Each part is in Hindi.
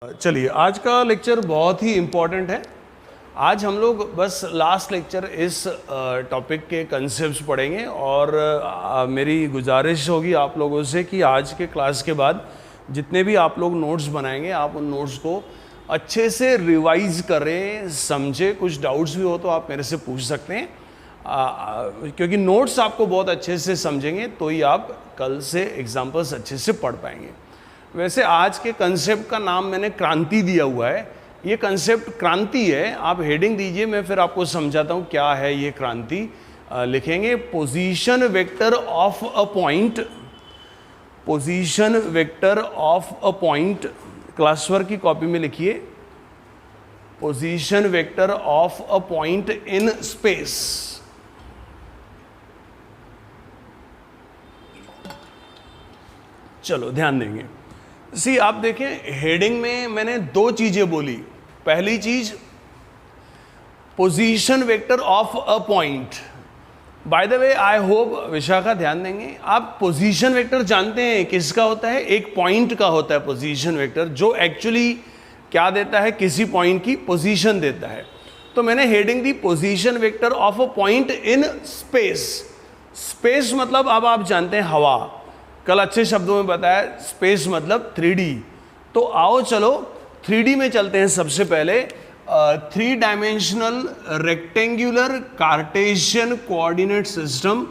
चलिए, आज का लेक्चर बहुत ही इम्पोर्टेंट है। आज हम लोग बस लास्ट लेक्चर इस टॉपिक के कंसेप्ट्स पढ़ेंगे और मेरी गुजारिश होगी आप लोगों से कि आज के क्लास के बाद जितने भी आप लोग नोट्स बनाएंगे आप उन नोट्स को अच्छे से रिवाइज करें, समझें। कुछ डाउट्स भी हो तो आप मेरे से पूछ सकते हैं, क्योंकि नोट्स आपको बहुत अच्छे से समझेंगे तो ही आप कल से एग्जाम्पल्स अच्छे से पढ़ पाएंगे। वैसे आज के कंसेप्ट का नाम मैंने क्रांति दिया हुआ है। ये कंसेप्ट क्रांति है। आप हेडिंग दीजिए, मैं फिर आपको समझाता हूँ क्या है ये क्रांति। लिखेंगे position vector of a point, position vector of a point. Class work की कॉपी में लिखिए position vector of a point in space. चलो ध्यान देंगे। सी आप देखें, हेडिंग में मैंने दो चीजें बोली। पहली चीज position vector of a point. By the way I hope Vishakha ध्यान देंगे, आप पोजीशन वेक्टर जानते हैं किसका होता है? एक पॉइंट का होता है पोजीशन वेक्टर, जो एक्चुअली क्या देता है? किसी पॉइंट की पोजीशन देता है। तो मैंने heading the position vector of a point in space. Space मतलब अब आप जानते हैं हवा। कल अच्छे शब्दों में बताया, स्पेस मतलब 3D। तो आओ चलो 3D में चलते हैं। सबसे पहले 3 dimensional rectangular Cartesian coordinate system.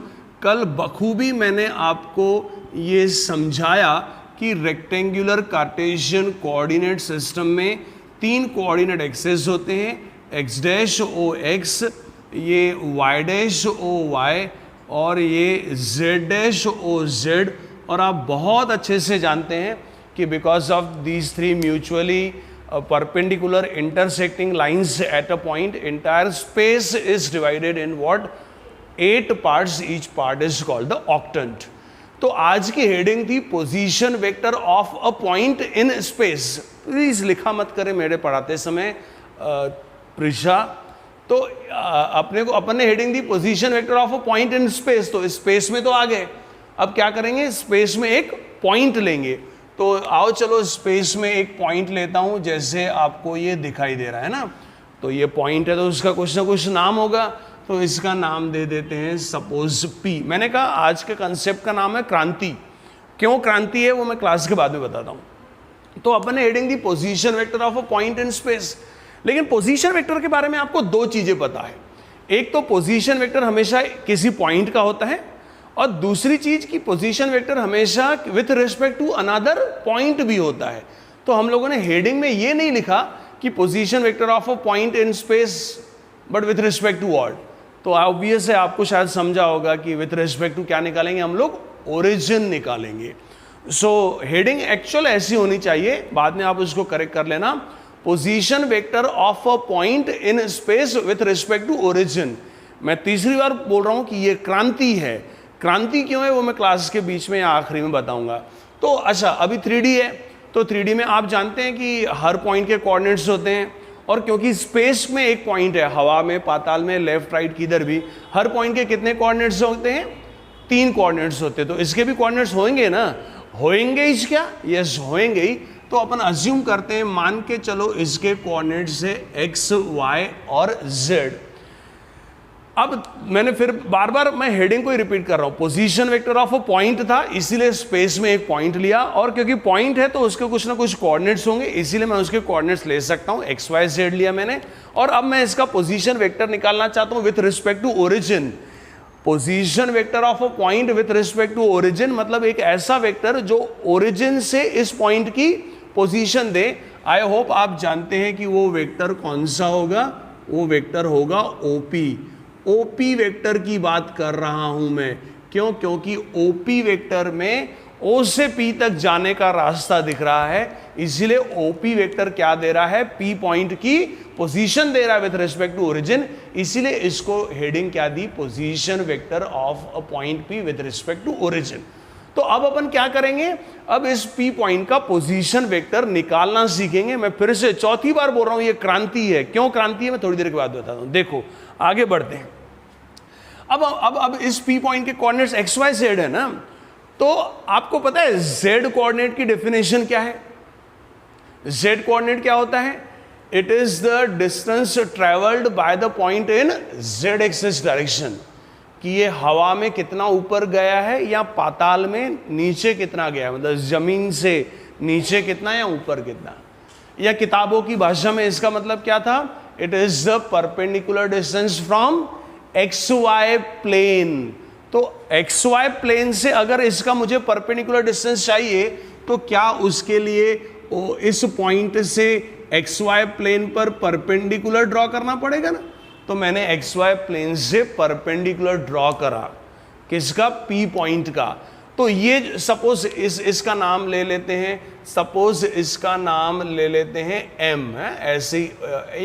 कल बखूबी मैंने आपको ये समझाया कि रेक्टेंगुलर कार्टेशियन कोऑर्डिनेट सिस्टम में 3 कोऑर्डिनेट एक्सेस होते हैं, x डैश ओ x, ये y डैश ओ y और ये z डैश ओ z। और आप बहुत अच्छे से जानते हैं कि because of these 3 mutually perpendicular intersecting lines at a point, entire space is divided in what 8 parts, each part is called the octant. तो आज की हेडिंग थी position vector of a point in space. Please लिखा मत करें मेरे पढ़ाते समय प्रिशा। तो अपन ने heading the position vector of a point in space. तो स्पेस में तो आ गए, अब क्या करेंगे? स्पेस में एक पॉइंट लेंगे। तो आओ चलो स्पेस में एक पॉइंट लेता हूं, जैसे आपको ये दिखाई दे रहा है ना। तो ये पॉइंट है तो उसका कुछ ना कुछ नाम होगा, तो इसका नाम दे देते हैं सपोज P। मैंने कहा आज के कंसेप्ट का नाम है क्रांति। क्यों क्रांति है वो मैं क्लास के बाद में बताता हूं। तो अपन ने heading the position vector of a point in space. लेकिन पोजीशन वेक्टर के बारे में आपको दो चीजें पता है। एक तो पोजीशन वेक्टर हमेशा किसी पॉइंट का होता है, और दूसरी चीज की पोजीशन वेक्टर हमेशा with respect to another point भी होता है। तो हम लोगों ने हेडिंग में ये नहीं लिखा कि position vector of a point in space but with respect to what. तो ऑब्वियस है, आपको शायद समझा होगा कि विथ रिस्पेक्ट टू क्या निकालेंगे हम लोग? ओरिजिन निकालेंगे। सो हेडिंग एक्चुअल ऐसी होनी चाहिए, बाद में आप उसको करेक्ट कर लेना। Position vector of a point in space with respect to origin. मैं तीसरी बार बोल रहा हूं कि ये क्रांति है। क्रांति क्यों है वो मैं क्लास के बीच में या आखिरी में बताऊंगा। तो अच्छा, अभी 3D है, तो 3D में आप जानते हैं कि हर पॉइंट के कोऑर्डिनेट्स होते हैं, और क्योंकि स्पेस में एक पॉइंट है, हवा में, पाताल में, लेफ्ट राइट किधर भी, हर पॉइंट के कितने कोऑर्डिनेट्स होते हैं? 3 कोऑर्डिनेट्स होते हैं। तो इसके भी कोऑर्डिनेट्स होंगे ना? होंगे ही क्या? यस होंगे ही। तो अपन अज्यूम करते हैं, मान के चलो इसके कोऑर्डिनेट्स है x, y और z। अब मैंने फिर बार बार मैं हेडिंग को ही रिपीट कर रहा हूं। Position vector of a point था, इसीलिए स्पेस में एक पॉइंट लिया, और क्योंकि पॉइंट है तो उसके कुछ ना कुछ कोऑर्डिनेट्स होंगे, इसीलिए मैं उसके कोऑर्डिनेट्स ले सकता हूं। एक्स वाई जेड लिया मैंने, और अब मैं इसका पोजीशन वेक्टर निकालना चाहता हूं with respect to origin. Position vector of a point with respect to origin मतलब एक ऐसा वेक्टर जो ओरिजिन से इस पॉइंट की पोजीशन दे। आई होप आप जानते हैं कि वो वेक्टर कौन सा होगा? वो वेक्टर होगा ओपी। ओपी वेक्टर की बात कर रहा हूं मैं। क्यों? क्योंकि ओपी वेक्टर में ओ से पी तक जाने का रास्ता दिख रहा है, इसीलिए ओपी वेक्टर क्या दे रहा है? पी पॉइंट की पोजीशन दे रहा है विथ रिस्पेक्ट टू ओरिजिन, इसीलिए इसको हेडिंग क्या दी? Position vector of a point P with respect to origin. तो अब अपन क्या करेंगे? अब इस पी पॉइंट का पोजीशन वेक्टर निकालना सीखेंगे। मैं फिर से चौथी बार बोल रहा हूं ये क्रांति है। क्यों क्रांति है मैं थोड़ी देर के बाद बताता हूं। देखो आगे बढ़ते हैं। अब इस पी पॉइंट के कोऑर्डिनेट्स एक्स वाई जेड है ना, तो आपको पता है जेड कोऑर्डिनेट की डेफिनेशन क्या है? जेड कोऑर्डिनेट क्या होता है? It is the distance travelled by the point in Z axis direction, कि ये हवा में कितना ऊपर गया है या पाताल में नीचे कितना गया है, मतलब जमीन से नीचे कितना या ऊपर कितना। या किताबों की भाषा में इसका मतलब क्या था? It is the perpendicular distance from X Y plane. तो एक्स वाई प्लेन से अगर इसका मुझे परपेंडिकुलर डिस्टेंस चाहिए तो क्या उसके लिए इस पॉइंट से एक्स वाई प्लेन पर परपेंडिकुलर ड्रॉ करना पड़ेगा ना। तो मैंने एक्स वाई प्लेन से परपेंडिकुलर ड्रॉ करा, किसका? पी पॉइंट का। तो ये सपोज इसका नाम ले लेते हैं, सपोज इसका नाम ले लेते हैं एम, है ऐसे ही,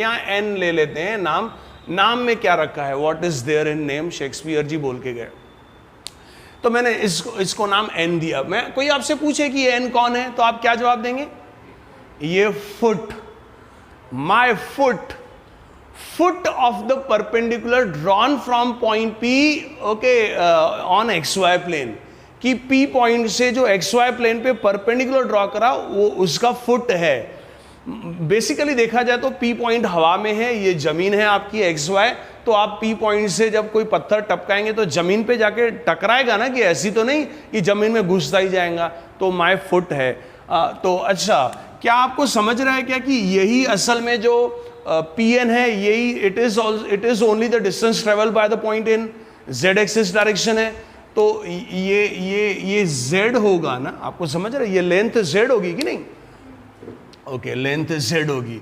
या एन ले लेते हैं नाम। नाम में क्या रखा है? What is there in name? Shakespeare ji बोल के गए। तो मैंने इसको नाम एन दिया। मैं कोई आपसे पूछे कि ये एन कौन है, तो आप क्या जवाब देंगे? ये foot, my foot, foot of the perpendicular drawn from point P, okay, on X Y plane, कि पी पॉइंट से जो एक्स वाई प्लेन पे परपेंडिकुलर ड्रॉ करा वो उसका फुट है। बेसिकली देखा जाए तो पी पॉइंट हवा में है, ये जमीन है आपकी एक्स वाई। तो आप पी पॉइंट से जब कोई पत्थर टपकाएंगे तो जमीन पे जाके टकराएगा ना, कि ऐसी तो नहीं कि जमीन में घुसता ही जाएगा। तो माई फुट है। तो अच्छा, क्या आपको समझ रहा है क्या कि यही असल में जो पी एन है, यही it is only the distance travel by the point in Z axis direction है। तो ये जेड होगा ना, आपको समझ रहे? ये लेंथ जेड होगी कि नहीं? ओके, लेंथ जेड होगी,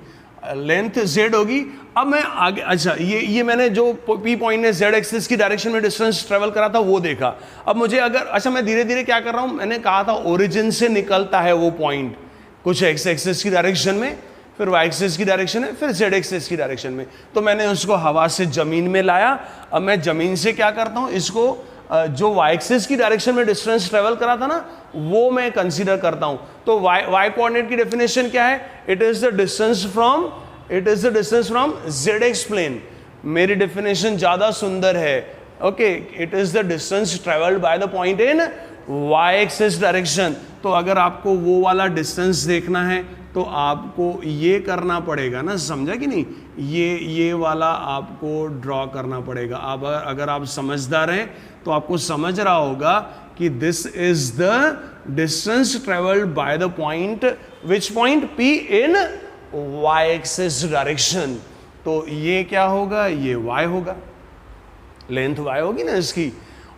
लेंथ जेड होगी। अब मैं आगे, अच्छा, ये मैंने जो पी पॉइंट ने जेड एक्सिस की डायरेक्शन में डिस्टेंस ट्रेवल करा था वो देखा। अब मुझे अगर, अच्छा, मैं धीरे धीरे क्या कर रहा हूं, मैंने कहा था ओरिजिन से निकलता है वो पॉइंट, कुछ एक्स एक्सिस की डायरेक्शन में, फिर वाई एक्सिस की डायरेक्शन में, फिर जेड एक्सिस की डायरेक्शन में। तो मैंने उसको हवा से जमीन में लाया। अब मैं जमीन से क्या करता हूं, इसको जो वाई एक्सिस की डायरेक्शन में डिस्टेंस ट्रेवल करा था ना, वो मैं कंसीडर करता हूं। तो वाई कोऑर्डिनेट की डेफिनेशन क्या है? It is the distance from Z X plane. मेरी डेफिनेशन ज्यादा सुंदर है। Okay, it is the distance travelled by the point in Y axis direction. तो अगर आपको वो वाला डिस्टेंस देखना है तो आपको ये करना पड़ेगा ना, समझा कि नहीं? ये वाला आपको ड्रॉ करना पड़ेगा। अब अगर आप समझदार हैं तो आपको समझ रहा होगा कि this is the distance travelled by the point, which point? P in Y axis direction. तो ये क्या होगा? ये y होगा, लेंथ y होगी ना इसकी।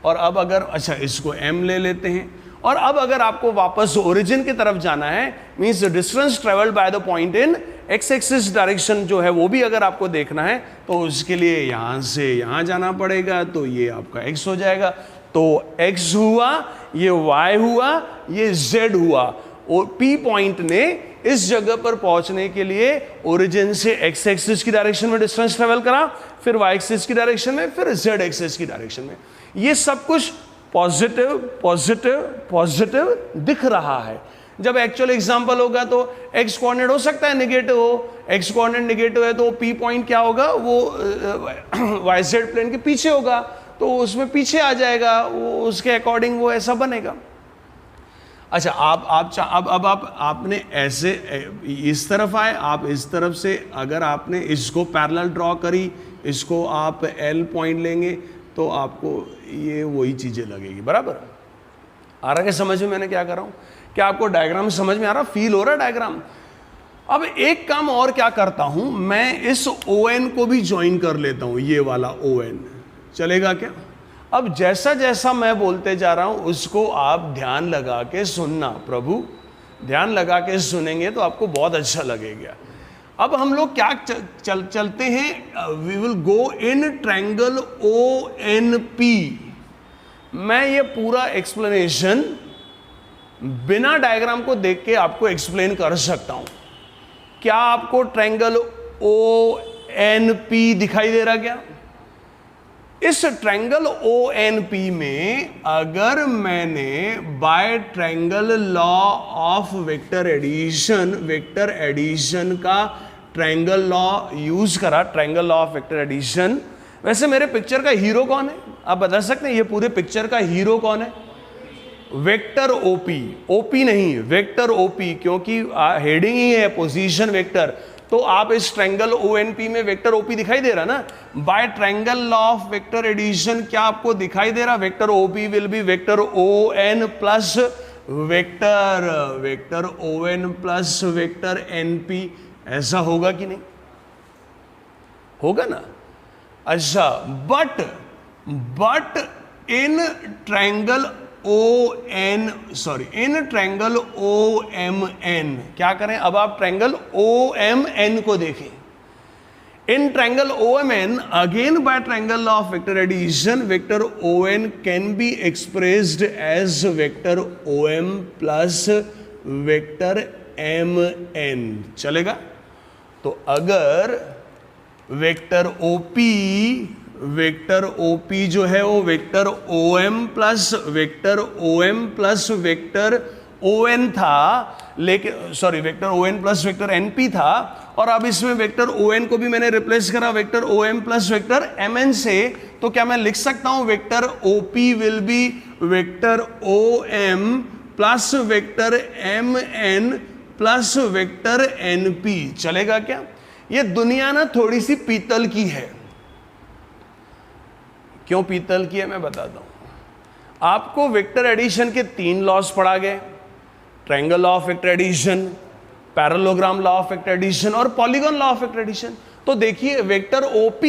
और अब अगर, अच्छा, इसको m ले लेते हैं। और अब अगर आपको वापस ओरिजिन की तरफ जाना है, means distance travelled by the point in x axis direction जो है वो भी अगर आपको देखना है तो उसके लिए यहां से यहां जाना पड़ेगा। तो ये आपका x हो जाएगा। तो x हुआ, ये y हुआ, ये z हुआ। और p पॉइंट ने इस जगह पर पहुंचने के लिए ओरिजिन से x एक्सिस की डायरेक्शन में डिस्टेंस ट्रेवल करा, फिर y एक्सिस की डायरेक्शन में, फिर z एक्सिस की डायरेक्शन में। ये सब कुछ पॉजिटिव पॉजिटिव पॉजिटिव दिख रहा है। जब एक्चुअल एग्जांपल होगा तो x कोऑर्डिनेट हो सकता है नेगेटिव हो। x कोऑर्डिनेट नेगेटिव है तो p पॉइंट क्या होगा? वो yz प्लेन के पीछे होगा, तो उसमें पीछे आ जाएगा, वो उसके अकॉर्डिंग वो ऐसा बनेगा। अच्छा, अब आपने ऐसे इस तरफ आए, आप इस तरफ से अगर आपने इसको पैरेलल ड्रॉ करी, इसको आप L पॉइंट लेंगे तो आपको ये वही चीजें लगेगी। बराबर आ रहा है समझ में मैंने क्या कर रहा हूं? क्या आपको डायग्राम समझ में आ रहा, फील हो रहा है डायग्राम? अब एक काम और क्या करता हूं, मैं इस ON को भी ज्वाइन कर लेता हूं, ये वाला ON चलेगा क्या? अब जैसा जैसा मैं बोलते जा रहा हूं उसको आप ध्यान लगा के सुनना। प्रभु ध्यान लगा के सुनेंगे तो आपको बहुत अच्छा लगेगा। अब हम लोग क्या चलते हैं, we will go in triangle ONP। मैं ये पूरा एक्सप्लेनेशन बिना डायग्राम को देख के आपको एक्सप्लेन कर सकता हूं। क्या आपको ट्रायंगल ONP दिखाई दे रहा क्या? इस ट्रायंगल ONP में अगर मैंने by triangle law of vector addition का ट्रायंगल लॉ यूज करा, triangle law of vector addition. वैसे मेरे पिक्चर का हीरो कौन है, आप बता सकते हैं? ये पूरे पिक्चर का हीरो कौन है? वेक्टर ओपी, ओपी नहीं वेक्टर ओपी, क्योंकि हेडिंग ही है पोजीशन वेक्टर, तो आप इस ट्रायंगल ONP में वेक्टर ओपी दिखाई दे रहा ना। By triangle law of vector addition क्या आपको दिखाई दे रहा, vector OP will be vector ON plus vector ON plus vector NP, ऐसा होगा कि नहीं, होगा ना। अच्छा, but in triangle in triangle OMN क्या करें, अब आप ट्रायंगल OMN को देखें। In triangle OMN again by triangle of vector addition vector ON can be expressed as vector OM plus vector MN, चलेगा। तो अगर वेक्टर OP जो है वो vector OM plus vector ON था, लेकिन sorry vector ON plus vector NP था, और अब इसमें वेक्टर ON को भी मैंने रिप्लेस करा vector OM plus vector MN से, तो क्या मैं लिख सकता हूं vector OP will be vector OM plus vector MN plus vector NP, चलेगा क्या। ये दुनिया ना थोड़ी सी पीतल की है। क्यों पीतल की है मैं बताता हूं आपको। वेक्टर एडिशन के 3 लॉस पढ़ा गए, triangle law of vector addition, parallelogram law of vector addition और polygon law of vector addition. तो देखिए वेक्टर OP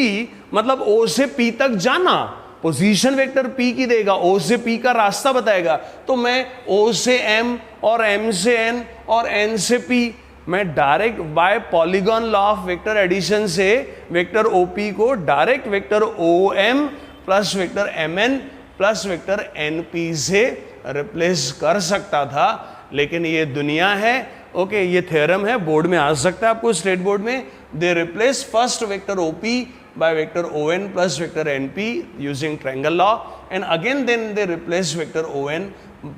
मतलब O से P तक जाना, पोजीशन वेक्टर P की देगा, O से P का रास्ता बताएगा। तो मैं O से M और M से N और N से P, मैं direct by polygon law of vector addition से वेक्टर OP को direct vector OM plus vector MN plus vector NP से रिप्लेस कर सकता था, लेकिन ये दुनिया है, ओके, ये थ्योरम है, बोर्ड में आ सकता है आपको, स्टेट बोर्ड में। They replace first vector OP by vector ON plus vector NP using triangle law, and again then they replace vector ON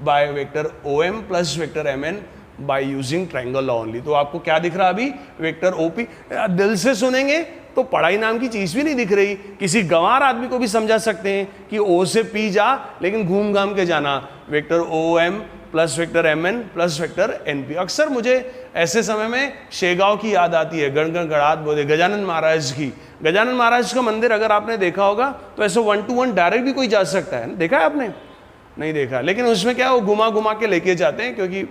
by vector OM plus vector MN by using triangle law only. तो आपको क्या दिख रहा अभी, वेक्टर OP। दिल से सुनेंगे तो पढ़ाई नाम की चीज भी नहीं दिख रही। किसी गंवार आदमी को भी समझा सकते हैं कि O से P जा, लेकिन घूम घाम के जाना, vector OM plus vector MN plus vector NP। अक्सर मुझे ऐसे समय में शेगांव की याद आती है, गणगण गणात बोले गजानन महाराज की। गजानन महाराज का मंदिर अगर आपने देखा होगा तो ऐसे 1 to 1 डायरेक्ट भी कोई जा सकता है, देखा है आपने, नहीं देखा, लेकिन उसमें क्या वो घुमा घुमा के लेके जाते हैं क्योंकि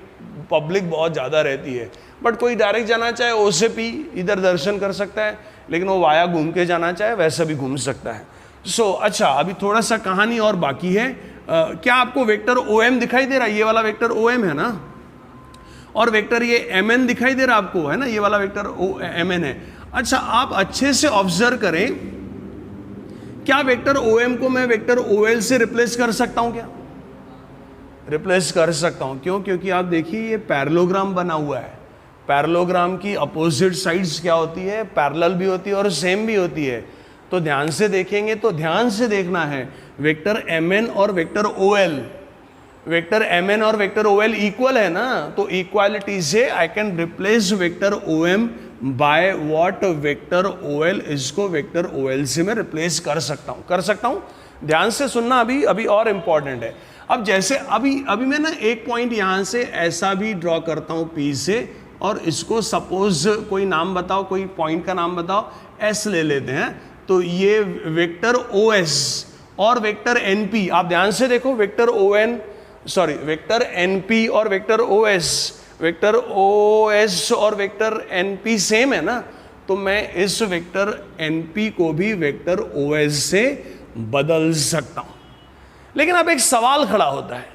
पब्लिक बहुत ज़्यादा रहती है। बट कोई डायरेक्ट जाना चाहे O से P इधर दर्शन कर सकता है, लेकिन वो वाया घूम के जाना चाहे वैसा भी घूम सकता है। अच्छा, अभी थोड़ा सा कहानी और बाकी है। क्या आपको वेक्टर OM दिखाई दे रहा है, ये वाला वेक्टर OM है ना, और वेक्टर ये MN दिखाई दे रहा है आपको, है ना, ये वाला वेक्टर MN है। अच्छा, आप अच्छे से ऑब्जर्व करें, क्या वेक्टर OM को मैं वेक्टर OL से रिप्लेस कर सकता हूं क्या, रिप्लेस कर सकता हूं। क्यों, क्योंकि आप देखिए ये पैरेललोग्राम बना हुआ है। पैरेललोग्राम की अपोजिट साइड्स क्या होती है, पैरेलल भी होती है और सेम भी होती है। तो ध्यान से देखेंगे, तो ध्यान से देखना है, वेक्टर MN और वेक्टर OL, वेक्टर MN और वेक्टर OL इक्वल है ना, तो इक्वालिटी से I can replace vector OM by what, vector OL। इसको वेक्टर OL से मैं रिप्लेस कर सकता हूं। ध्यान से सुनना, अभी और इंपॉर्टेंट है। अब जैसे अभी मैं ना एक पॉइंट यहां से ऐसा भी ड्रॉ करता हूं P से, और इसको सपोज कोई नाम बताओ, कोई पॉइंट का नाम बताओ, S ले लेते हैं। तो ये वेक्टर OS और वेक्टर NP, आप ध्यान से देखो, वेक्टर वेक्टर NP और वेक्टर OS और वेक्टर NP सेम है ना, तो मैं इस वेक्टर NP को भी वेक्टर OS से बदल सकता हूं। लेकिन अब एक सवाल खड़ा होता है,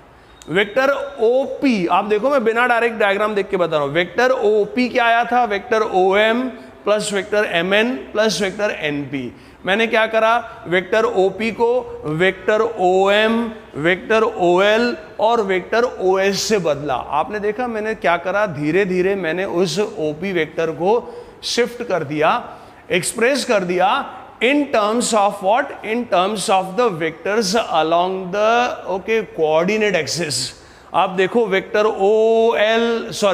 वेक्टर OP, आप देखो मैं बिना डायरेक्ट डायग्राम देख के बता रहा हूं, वेक्टर OP क्या आया था, vector OM plus vector MN plus vector NP। मैंने क्या करा, वेक्टर OP को वेक्टर OM, वेक्टर OL और वेक्टर OS से बदला। आपने देखा मैंने क्या करा, धीरे धीरे मैंने उस OP वेक्टर को शिफ्ट कर दिया, एक्सप्रेस कर दिया in terms of what, in terms of the vectors along the coordinate axis। आप देखो vector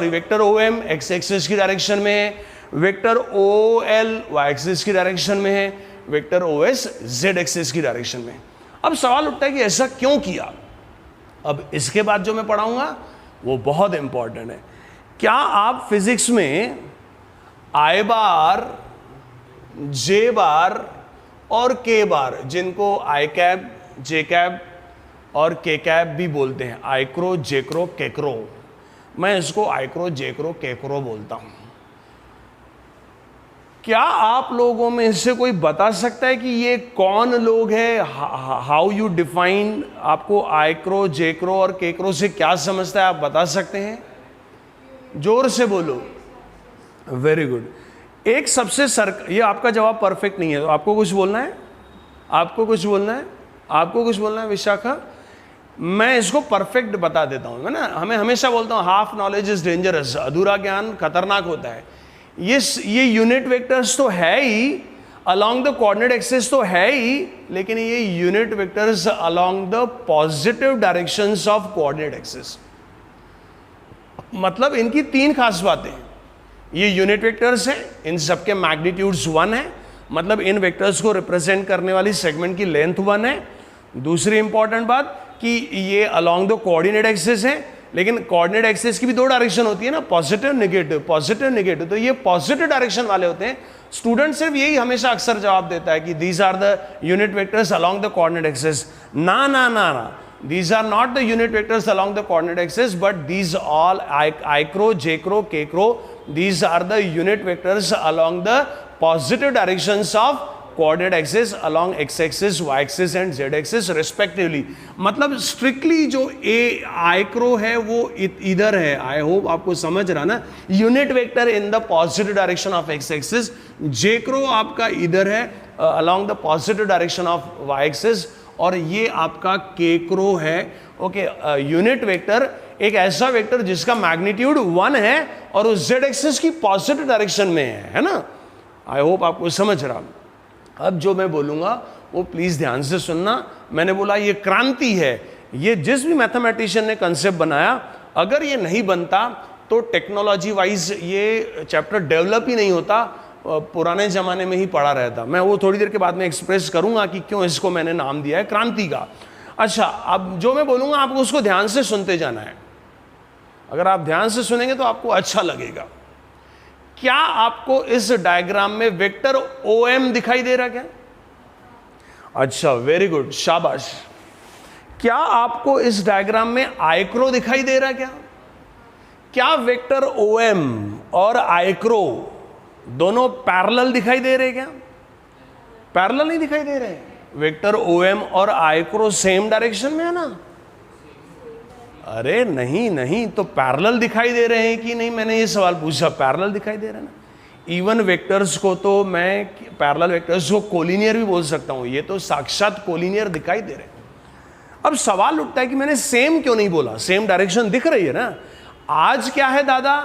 vector OM x axis की डायरेक्शन में है, वेक्टर OL y एक्सिस की डायरेक्शन में है, वेक्टर OS z एक्सिस की डायरेक्शन में। अब सवाल उठता है कि ऐसा क्यों किया, अब इसके बाद जो मैं पढ़ाऊंगा वो बहुत इंपॉर्टेंट है। क्या आप फिजिक्स में आई बार, जे बार और के बार, जिनको आई कैप, जे कैप और के कैप भी बोलते हैं, आइक्रो, जेक्रो, केक्रो, मैं इसको आइक्रो, जेक्रो, केक्रो बोलता हूं, क्या आप लोगों में से कोई बता सकता है कि ये कौन लोग हैं? हाउ यू डिफाइन, आपको आइक्रो, जेक्रो और केक्रो से क्या समझता है, आप बता सकते हैं? जोर से बोलो। Very good. एक सबसे ये आपका जवाब परफेक्ट नहीं है, तो आपको कुछ बोलना है, आपको कुछ बोलना है, आपको कुछ बोलना है विशाखा? मैं इसको परफेक्ट बता देता हूं, है ना। हमें हमेशा बोलता हूं हाफ नॉलेज इज डेंजरस, अधूरा ज्ञान खतरनाक होता है। ये यूनिट वेक्टर्स तो है ही, अलोंग द कोऑर्डिनेट एक्सिस तो है ही, लेकिन ये unit vectors along the positive directions of coordinate axis. मतलब इनकी तीन खास बातें हैं। ये यूनिट वेक्टर्स हैं, इन सबके मैग्नीट्यूड्स 1 है, मतलब इन वेक्टर्स को रिप्रेजेंट करने वाली सेगमेंट की लेंथ 1 है। दूसरी इंपॉर्टेंट बात कि ये अलोंग द कोऑर्डिनेट एक्सिस है, लेकिन कोऑर्डिनेट एक्सिस की भी दो डायरेक्शन होती है ना, पॉजिटिव नेगेटिव, पॉजिटिव नेगेटिव, तो ये पॉजिटिव डायरेक्शन वाले होते हैं। स्टूडेंट सिर्फ यही हमेशा अक्सर जवाब देता है कि these are the unit vectors along the coordinate axis. ना ना ना ना, these are not the unit vectors along the coordinate axis, but these all icro, jcro, kcro, these are the unit vectors along the positive directions of coordinate axis along x axis, y axis and z axis respectively। मतलब strictly जो a icro है वो इधर है, I hope आपको समझ रहा ना, unit vector in the positive direction of x axis, jcro आपका इधर है along the positive direction of y axis, और ये आपका केक्रो है। ओके, यूनिट वेक्टर एक ऐसा वेक्टर जिसका मैग्नीट्यूड 1 है और उस जेड एक्सिस की पॉजिटिव डायरेक्शन में है ना। आई होप आपको समझ रहा। अब जो मैं बोलूंगा वो प्लीज ध्यान से सुनना। मैंने बोला ये क्रांति है, ये जिस भी मैथमेटिशियन ने कंसेप्ट बनाया, अगर ये नहीं बनता तो टेक्नोलॉजी वाइज ये चैप्टर डेवलप ही नहीं होता, पुराने जमाने में ही पढ़ा रहता। मैं वो थोड़ी देर के बाद में एक्सप्रेस करूंगा कि क्यों इसको मैंने नाम दिया है क्रांति का। अच्छा, अब जो मैं बोलूंगा आपको उसको ध्यान से सुनते जाना है। अगर आप ध्यान से सुनेंगे तो आपको अच्छा लगेगा। क्या आपको इस डायग्राम में वेक्टर OM दिखाई दे रहा क्या? अच्छा, वेरी गुड, शाबाश। क्या आपको इस डायग्राम में आइक्रो दिखाई दे रहा क्या? क्या वेक्टर OM और आइक्रो दोनों पैरेलल दिखाई दे रहे क्या? पैरेलल नहीं दिखाई दे रहे। वेक्टर OM और आइक्रो सेम डायरेक्शन में है ना? अरे नहीं नहीं, तो पैरेलल दिखाई दे रहे हैं कि नहीं? मैंने ये सवाल पूछा, पैरेलल दिखाई दे रहे ना। इवन वेक्टर्स को तो मैं पैरेलल वेक्टर्स को कोलिनियर भी बोल सकता हूं, ये तो साक्षात कोलिनियर दिखाई दे रहे हैं। अब सवाल उठता है कि मैंने सेम क्यों नहीं बोला? सेम डायरेक्शन दिख रही है ना। आज क्या है दादा?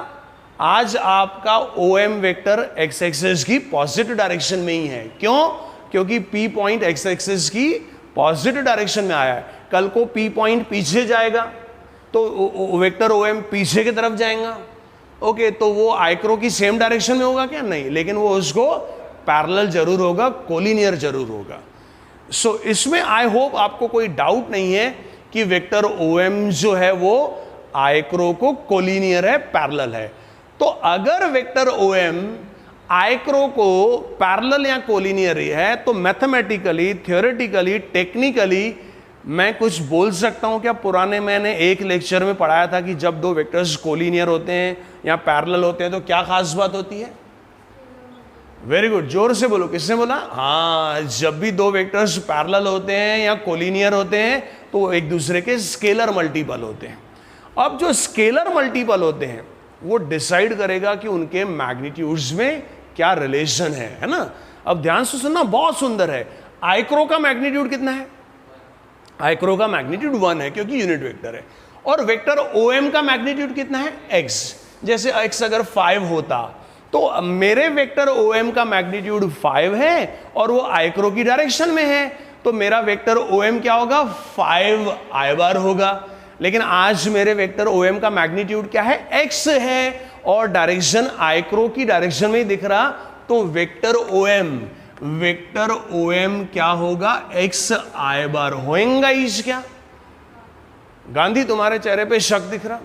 आज आपका OM वेक्टर x एक्सिस की पॉजिटिव डायरेक्शन में ही है। क्यों? क्योंकि P पॉइंट x एक्सिस की पॉजिटिव डायरेक्शन में आया है। कल को P पॉइंट पीछे जाएगा तो वेक्टर OM पीछे की तरफ जाएगा। ओके, तो वो आइक्रो की सेम डायरेक्शन में होगा क्या? नहीं, लेकिन वो उसको पैरेलल जरूर होगा, कोलिनियर जरूर होगा। सो इसमें आई होप आपको कोई डाउट नहीं है कि वेक्टर OM जो है वो आइक्रो को कोलिनियर है, पैरेलल है। तो अगर वेक्टर OM आइक्रो को पैरेलल या कोलिनियर है तो मैथमेटिकली, थियोरेटिकली, टेक्निकली मैं कुछ बोल सकता हूं क्या? पुराने मैंने एक लेक्चर में पढ़ाया था कि जब दो वेक्टर्स कोलिनियर होते हैं या पैरेलल होते हैं तो क्या खास बात होती है? वेरी गुड, जोर से बोलो। किसने बोला? हाँ, जब भी दो वेक्टर्स पैरेलल होते हैं या कोलिनियर होते हैं तो एक दूसरे के स्केलर मल्टीपल होते हैं। अब जो स्केलर मल्टीपल होते हैं वो डिसाइड करेगा कि उनके मैग्नीट्यूड्स में क्या रिलेशन है ना। अब ध्यान से सुनना, बहुत सुंदर है। आइक्रो का मैग्नीट्यूड कितना है? आइक्रो का मैग्नीट्यूड 1 है क्योंकि यूनिट वेक्टर है। और वेक्टर OM का मैग्नीट्यूड कितना है? x। जैसे x अगर 5 होता तो मेरे वेक्टर OM का मैग्नीट्यूड 5 है और वो आइक्रो की डायरेक्शन में है, तो मेरा वेक्टर OM क्या होगा? 5 I बार होगा। लेकिन आज मेरे वेक्टर OM का मैग्नीट्यूड क्या है? x है और डायरेक्शन आइक्रो की डायरेक्शन में ही दिख रहा, तो वेक्टर OM क्या होगा? x I बार होएगा इस क्या? गांधी तुम्हारे चेहरे पे शक दिख रहा।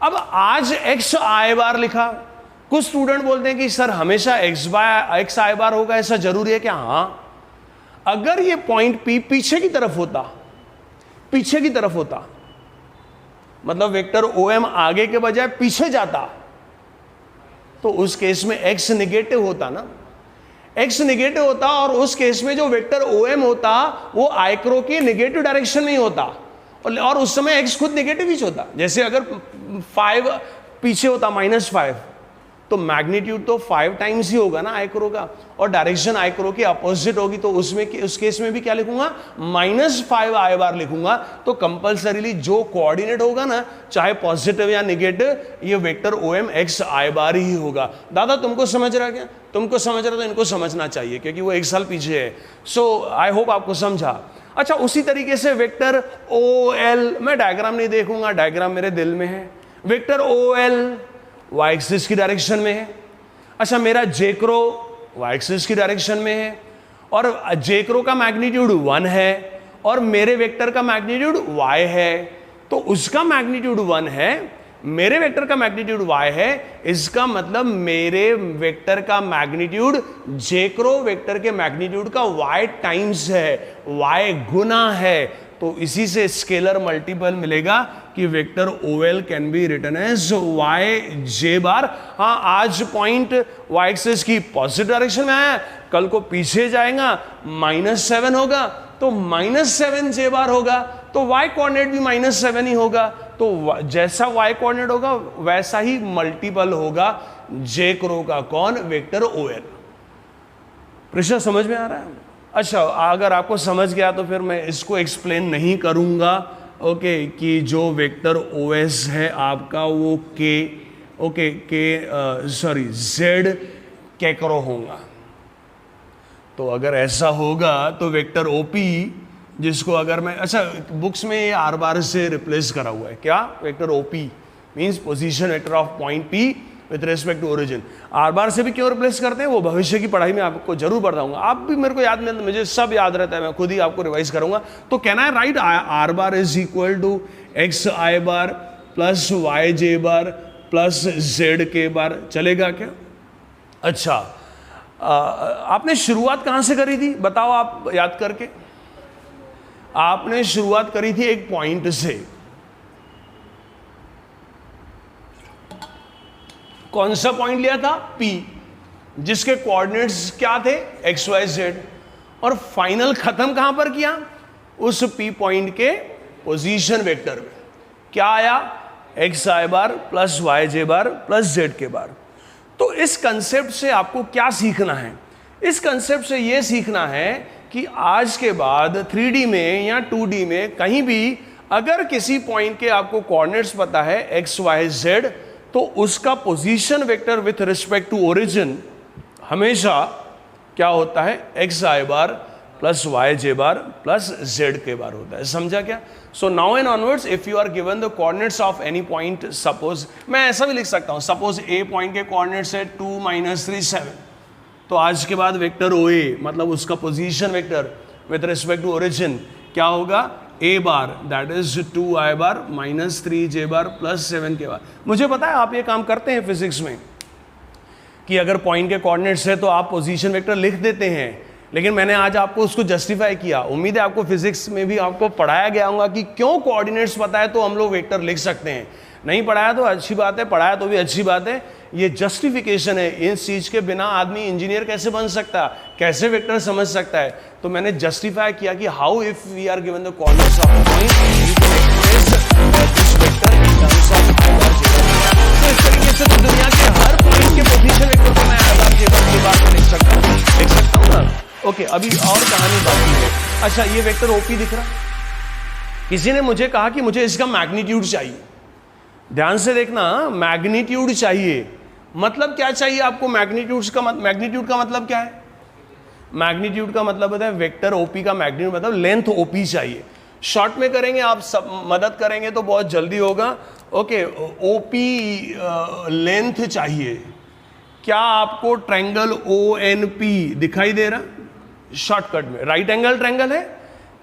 अब आज एक्स आई बार लिखा, कुछ स्टूडेंट बोलते हैं कि सर हमेशा एक्स आई बार होगा, ऐसा जरूरी है क्या? हाँ, अगर ये पॉइंट पी पीछे की तरफ होता, मतलब वेक्टर ओ एम आगे के बजाय पीछे जाता, तो उस केस में एक्स निगेटिव होता ना, एक्स निगेटिव होता, और उस केस में जो वेक्टर ओ एम होता वो आइक्रो के निगेटिव डायरेक्शन में ही होता, और उस समय एक्स खुद निगेटिव ही होता। जैसे अगर 5 पीछे होता -5, तो मैग्नीट्यूड तो 5 टाइम्स ही होगा ना आइक्रो का, और डायरेक्शन आइक्रो की अपोजिट होगी, तो उस केस में भी क्या लिखूंगा? -5 आई बार लिखूंगा। तो कंपल्सरीली जो कोऑर्डिनेट होगा ना, चाहे पॉजिटिव या निगेटिव, ये vector O M x I बार ही होगा। दादा तुमको समझ रहा क्या? तुमको समझ रहा तो इनको समझना चाहिए, क्योंकि वो 1 साल पीछे है। सो आई होप आपको समझा। अच्छा, उसी तरीके से वेक्टर ओ एल, मैं डायग्राम नहीं देखूंगा, डायग्राम मेरे दिल में है। Vector O L Y axis की डायरेक्शन में है। अच्छा, मेरा जेक्रो वाई एक्सिस की डायरेक्शन में है, और जेक्रो का मैग्नीट्यूड 1 है, और मेरे वेक्टर का मैग्नीट्यूड y है, तो उसका मैग्नीट्यूड 1 है, मेरे वेक्टर का मैग्नीट्यूड y है। इसका मतलब मेरे वेक्टर का मैग्नीट्यूड जेक्रो वेक्टर के मैग्नीट्यूड का y टाइम्स है, y गुना है। तो इसी से स्केलर मल्टीपल मिलेगा कि vector OL can be written as y j bar. हाँ, आज पॉइंट y एक्सिस की पॉजिटिव डायरेक्शन में आया, कल को पीछे जाएगा -7 होगा, तो -7 j बार होगा, तो y कोऑर्डिनेट भी -7 ही होगा। तो जैसा y कोऑर्डिनेट होगा वैसा ही मल्टीपल होगा j क्रो का, कौन? Vector OL। प्रश्न समझ में आ रहा है? अच्छा, अगर आपको समझ गया तो फिर मैं इसको एक्सप्लेन नहीं करूंगा, ओके, कि जो वेक्टर OS है आपका वो z कैकरो होगा। तो अगर ऐसा होगा तो वेक्टर OP, जिसको अगर मैं, अच्छा बुक्स में ये आर बार से रिप्लेस करा हुआ है, क्या? Vector OP means position vector of point P with respect to origin. R bar से भी क्यों रिप्लेस करते हैं वो भविष्य की पढ़ाई में आपको जरूर बताऊंगा। आप भी मेरे को याद नहीं, मुझे सब याद रहता है, मैं खुद ही आपको रिवाइज करूंगा। तो कहना है right, R bar is equal to X I bar plus Y J bar plus Z K bar. चलेगा क्या? अच्छा, आपने शुरुआत कहां से करी थी बताओ, आप याद करके। आपने शुरुआत करी थी एक पॉइंट से, कौन सा पॉइंट लिया था? P, जिसके कोऑर्डिनेट्स क्या थे? एक्स वाई जेड, और फाइनल खत्म कहां पर किया? उस P पॉइंट के पोजीशन वेक्टर में। क्या आया? X I bar plus Y J bar plus Z K bar. तो इस कंसेप्ट से आपको क्या सीखना है? इस कंसेप्ट से यह सीखना है कि आज के बाद 3D में या 2D में कहीं भी अगर किसी पॉइंट के आपको कोऑर्डिनेट्स पता है एक्स वाई जेड, तो उसका position vector with respect to origin हमेशा क्या होता है? X I bar plus Y J bar plus Z K bar होता है। समझा क्या? So now and onwards if you are given the coordinates of any point, suppose मैं ऐसा भी लिख सकता हूं, सपोज ए पॉइंट के कोऑर्डिनेट्स है 2 - 3 7, तो आज के बाद वेक्टर OA मतलब उसका position vector with respect to origin क्या होगा? A bar that is 2 i bar -3 j bar plus 7 k बार। मुझे पता है आप ये काम करते हैं फिजिक्स में कि अगर पॉइंट के कोऑर्डिनेट्स है तो आप पोजीशन वेक्टर लिख देते हैं, लेकिन मैंने आज आपको उसको जस्टिफाई किया। उम्मीद है आपको फिजिक्स में भी आपको पढ़ाया गया होगा कि क्यों कोऑर्डिनेट्स पता है तो हम लोग वेक्टर लिख सकते हैं। नहीं पढ़ाया तो अच्छी बात है, पढ़ाया तो भी अच्छी बात है। ये जस्टिफिकेशन है, इस चीज के बिना आदमी इंजीनियर कैसे बन सकता, कैसे वेक्टर समझ सकता है। तो मैंने जस्टिफाई किया कि how if we are given the coordinates of a point we can express this vector in terms of i bar j bar. तो इस तरीके से तो दुनिया के हर पॉइंट के पोजीशन वेक्टर को मैं आई बार जे बार के बाद में लिख सकता हूं ना। ओके, अभी और कहानी बाकी है। अच्छा, ये वेक्टर OP दिख रहा, किसी ने मुझे कहा कि मुझे इसका मैग्नीट्यूड चाहिए। ध्यान से देखना, मैग्नीट्यूड चाहिए मतलब क्या चाहिए आपको? मैग्नीट्यूड का मतलब क्या है? मैग्नीट्यूड का मतलब होता है वेक्टर OP का मैग्नीट्यूड मतलब लेंथ OP चाहिए। शॉर्ट में करेंगे, आप सब मदद करेंगे तो बहुत जल्दी होगा। ओके, OP लेंथ चाहिए। क्या आपको ट्रायंगल ONP दिखाई दे रहा? शॉर्टकट में राइट एंगल ट्रायंगल है,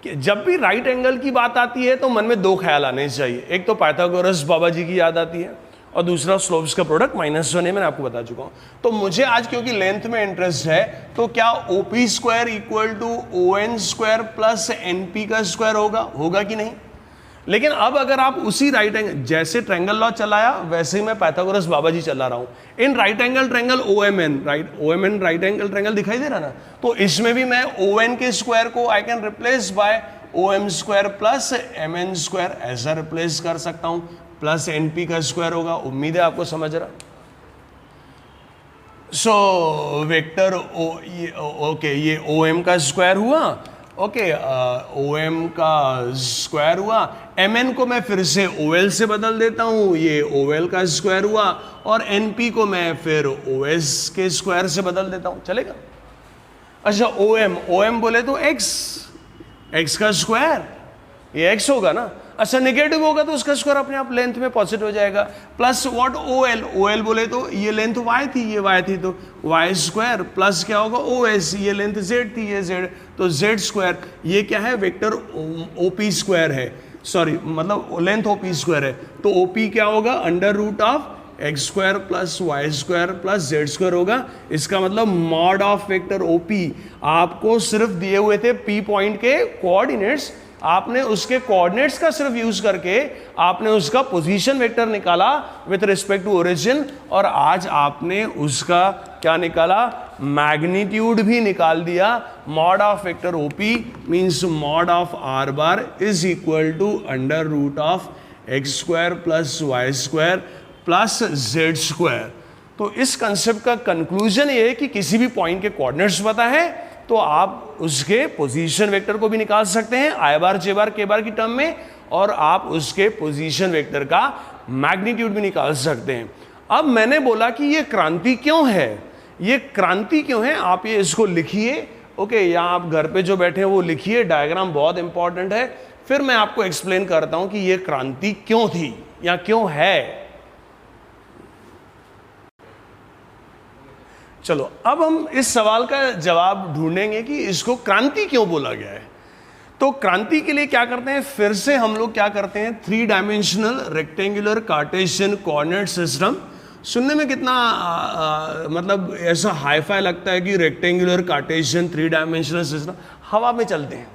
कि जब भी राइट एंगल की बात आती है तो मन में दो ख्याल आने चाहिए, एक तो पाइथागोरस बाबा जी की याद आती है और दूसरा स्लोप्स का प्रोडक्ट -1 है, मैंने आपको बता चुका हूँ। तो मुझे आज क्योंकि लेंथ में इंटरेस्ट है, तो क्या OP square equal to ON square plus NP का स्क्वायर होगा कि नहीं? लेकिन अब अगर आप उसी राइट एंगल, जैसे ट्रायंगल लॉ चलाया वैसे ही मैं पाइथागोरस बाबा जी चला रहा हूं in right angle triangle OMN, right angle triangle दिखाई दे रहा ना, तो इसमें भी मैं ON के स्क्वायर को I can replace by OM square plus MN square, ऐसा रिप्लेस कर सकता हूं, प्लस NP का स्क्वायर होगा। उम्मीद है आपको समझ रहा। सो वेक्टर ओके, ये OM का स्क्वायर हुआ, ओके, OM का स्क्वायर हुआ, MN को मैं फिर से OL से बदल देता हूं, ये OL का स्क्वायर हुआ, और NP को मैं फिर OS के स्क्वायर से बदल देता हूं, चलेगा? अच्छा, OM बोले तो x का स्क्वायर, ये x होगा ना। अच्छा, नेगेटिव होगा तो उसका स्क्वायर अपने आप लेंथ में पॉजिटिव हो जाएगा, प्लस व्हाट OL बोले तो ये लेंथ y थी, ये y थी, तो y स्क्वायर प्लस क्या होगा OS, ये लेंथ z थी, ये z, तो z स्क्वायर, ये क्या है वेक्टर OP स्क्वायर है, सॉरी मतलब लेंथ OP स्क्वायर है, तो OP क्या होगा under root of x square plus y square plus z square होगा। इसका मतलब मॉड ऑफ वेक्टर OP, आपको सिर्फ दिए हुए थे P पॉइंट के कोऑर्डिनेट्स, आपने उसके कोऑर्डिनेट्स का सिर्फ यूज करके आपने उसका पोजीशन वेक्टर निकाला विथ रिस्पेक्ट टू ओरिजिन, और आज आपने उसका क्या निकाला, मैग्नीट्यूड भी निकाल दिया। Mod of vector OP means mod of r bar is equal to under root of x square plus y square plus z square. तो इस कंसेप्ट का कंक्लूजन ये है कि किसी भी पॉइंट के कोऑर्डिनेट्स पता है तो आप उसके पोजीशन वेक्टर को भी निकाल सकते हैं i bar j bar k बार की टर्म में, और आप उसके पोजीशन वेक्टर का मैग्नीट्यूड भी निकाल सकते हैं। अब मैंने बोला कि ये क्रांति क्यों है, ये क्रांति क्यों है, आप ये इसको लिखिए, ओके, या आप घर पे जो बैठे हैं वो लिखिए, डायग्राम बहुत इंपॉर्टेंट है, फिर मैं आपको एक्सप्लेन करता हूं कि ये क्रांति क्यों थी या क्यों है। चलो, अब हम इस सवाल का जवाब ढूंढेंगे कि इसको क्रांति क्यों बोला गया है। तो क्रांति के लिए क्या करते हैं, फिर से हम लोग क्या करते हैं, 3 dimensional rectangular Cartesian coordinate system. सुनने में कितना मतलब ऐसा हाईफाई लगता है कि रेक्टेंगुलर कार्टेशियन 3 डायमेंशनल सिस्टम, हवा में चलते हैं,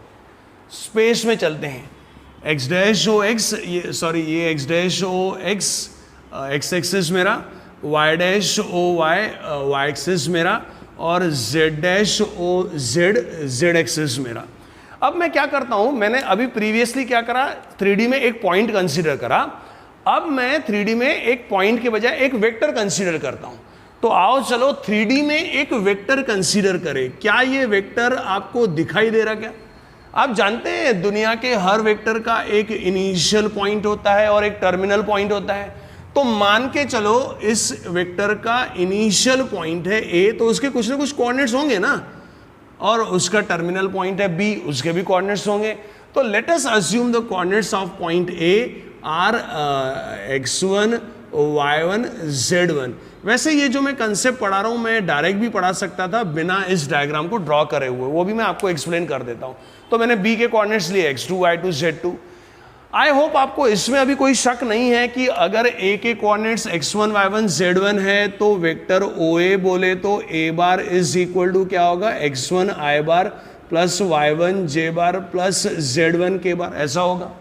स्पेस में चलते हैं, x डैश ओ x, ये सॉरी ये x dash O x, x axis मेरा, y dash O y, y axis मेरा, और z dash O z, z axis मेरा। अब मैं क्या करता हूं, मैंने अभी प्रीवियसली क्या करा, 3D में एक पॉइंट कंसीडर करा, अब मैं 3D में एक पॉइंट के बजाय एक वेक्टर कंसीडर करता हूं। तो आओ चलो 3D में एक वेक्टर कंसीडर करें। क्या ये वेक्टर आपको दिखाई दे रहा क्या? आप जानते हैं दुनिया के हर वेक्टर का एक इनिशियल पॉइंट होता है और एक टर्मिनल पॉइंट होता है। तो मान के चलो इस वेक्टर का इनिशियल पॉइंट है A, तो उसके कुछ ना कुछ कोऑर्डिनेट्स होंगे ना, और उसका टर्मिनल पॉइंट है B, उसके भी कोऑर्डिनेट्स होंगे। तो let us assume the coordinates of point A are x1 y1 z1। वैसे ये जो मैं कंसेप्ट पढ़ा रहा हूं मैं डायरेक्ट भी पढ़ा सकता था बिना इस डायग्राम को ड्रॉ करे हुए, वो भी मैं आपको एक्सप्लेन कर देता हूं। तो मैंने B के कोऑर्डिनेट्स लिए x2 y2 z2। I hope आपको इसमें अभी कोई शक नहीं है कि अगर A के कोऑर्डिनेट्स x1 y1 z1 है तो वेक्टर OA बोले तो A bar is equal to क्या होगा, x1 i bar plus y1 j bar plus z1 k bar, ऐसा होगा।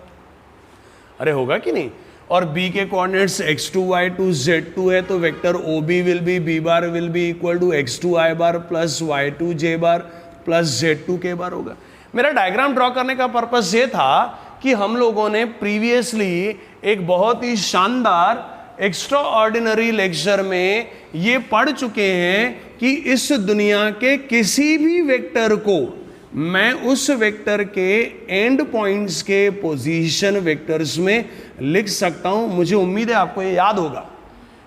अरे होगा कि नहीं? और B के कोऑर्डिनेट्स x2 y2 z2 है तो vector OB will be B bar will be equal to x2 i bar plus y2 j bar plus z2 k bar होगा। मेरा डायग्राम ड्रॉ करने का पर्पस ये था कि हम लोगों ने प्रीवियसली एक बहुत ही शानदार एक्स्ट्रा ऑर्डिनरी लेक्चर में ये पढ़ चुके हैं कि इस दुनिया के किसी भी वेक्टर को मैं उस वेक्टर के एंड पॉइंट्स के पोजीशन वेक्टर्स में लिख सकता हूं। मुझे उम्मीद है आपको ये याद होगा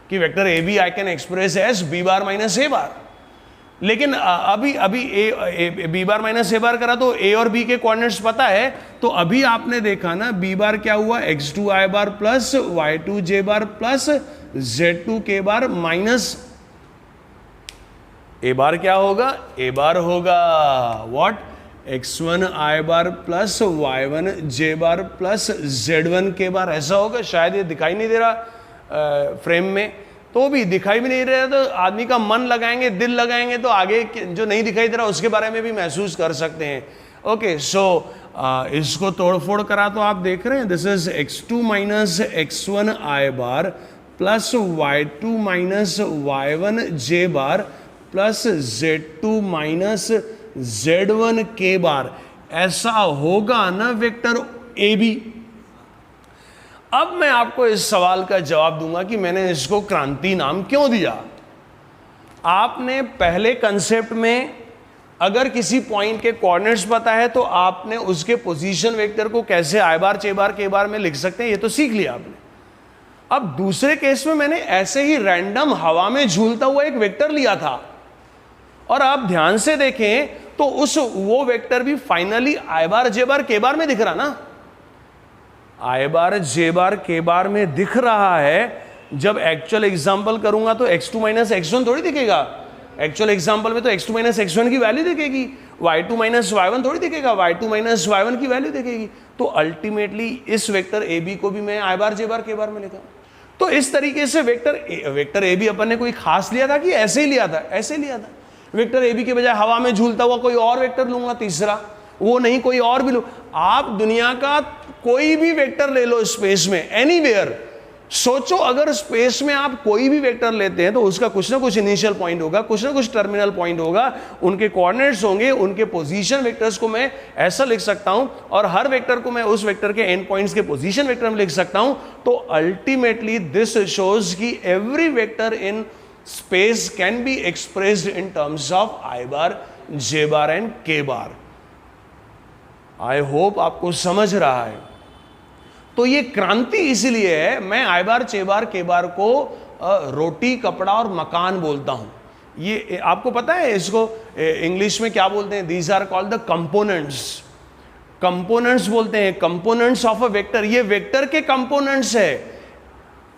कि vector A B I can express as B bar minus A bar. लेकिन अभी A B bar minus A बार करा तो ए और बी के कोऑर्डिनेट्स पता है, तो अभी आपने देखा ना बी बार क्या हुआ, x2 i bar plus y2 j bar plus z2 k bar minus A bar क्या होगा, ए बार होगा what x1 i bar plus y1 j bar plus z1 k bar, ऐसा होगा। शायद ये दिखाई नहीं दे रहा फ्रेम में, तो भी दिखाई भी नहीं दे रहा तो आदमी का मन लगाएंगे, दिल लगाएंगे तो आगे जो नहीं दिखाई दे रहा उसके बारे में भी महसूस कर सकते हैं। ओके, सो इसको तोड़फोड़ करा तो आप देख रहे हैं, this is x2 minus x1 i bar plus y2 minus y1 j bar plus z2 minus z1 k bar. ऐसा होगा ना वेक्टर ए बी। अब मैं आपको इस सवाल का जवाब दूंगा कि मैंने इसको क्रांति नाम क्यों दिया। आपने पहले कंसेप्ट में अगर किसी पॉइंट के कोऑर्डिनेट्स पता है तो आपने उसके पोजीशन वेक्टर को कैसे आई बार चे बार के बार में लिख सकते हैं, ये तो सीख लिया आपने। अब दूसरे केस में मैंने ऐसे ही रैंडम हवा में झूलता हुआ एक वेक्टर लिया था, और आप ध्यान से देखें तो वो वेक्टर भी finally I bar j bar k बार में दिख रहा ना, आई बार जे बार के बार में दिख रहा है। जब एक्चुअल एग्जाम्पल करूंगा तो x2 माइनस x1 थोड़ी दिखेगा, एक्चुअल एग्जाम्पल में तो x2 माइनस x1 की वैल्यू दिखेगी, y2 माइनस y1 थोड़ी दिखेगा, y2 माइनस y1 की वैल्यू दिखेगी। तो अल्टीमेटली इस वेक्टर ए बी को भी मैं आई बार जे बार के बार में लिखा। तो इस तरीके से वेक्टर ए बी अपन ने कोई खास लिया था कि ऐसे ही लिया था? ऐसे लिया था। वेक्टर ए बी के बजाय हवा में झूलता हुआ कोई और वेक्टर लूंगा तीसरा, वो नहीं कोई और भी लो। आप दुनिया का कोई भी वेक्टर ले लो स्पेस में, एनीवेयर। सोचो अगर स्पेस में आप कोई भी वेक्टर लेते हैं तो उसका कुछ ना कुछ इनिशियल पॉइंट होगा, कुछ ना कुछ टर्मिनल पॉइंट होगा, उनके कोऑर्डिनेट्स होंगे, उनके पोजीशन वेक्टर्स को मैं ऐसा लिख सकता हूं, और हर वेक्टर को मैं उस वेक्टर के एंड पॉइंट्स के पोजीशन वेक्टर में लिख सकता हूं। तो अल्टीमेटली दिस शोज कि every vector in space can be expressed in terms of i bar j bar and के बार। आई होप आपको समझ रहा है। तो ये क्रांति इसलिए है, मैं आई बार चे बार के बार को रोटी कपड़ा और मकान बोलता हूं। ये आपको पता है इसको इंग्लिश में क्या बोलते हैं? These are called the components. Components बोलते हैं, कंपोनेंट्स ऑफ अ वेक्टर। ये वेक्टर के कंपोनेंट्स है।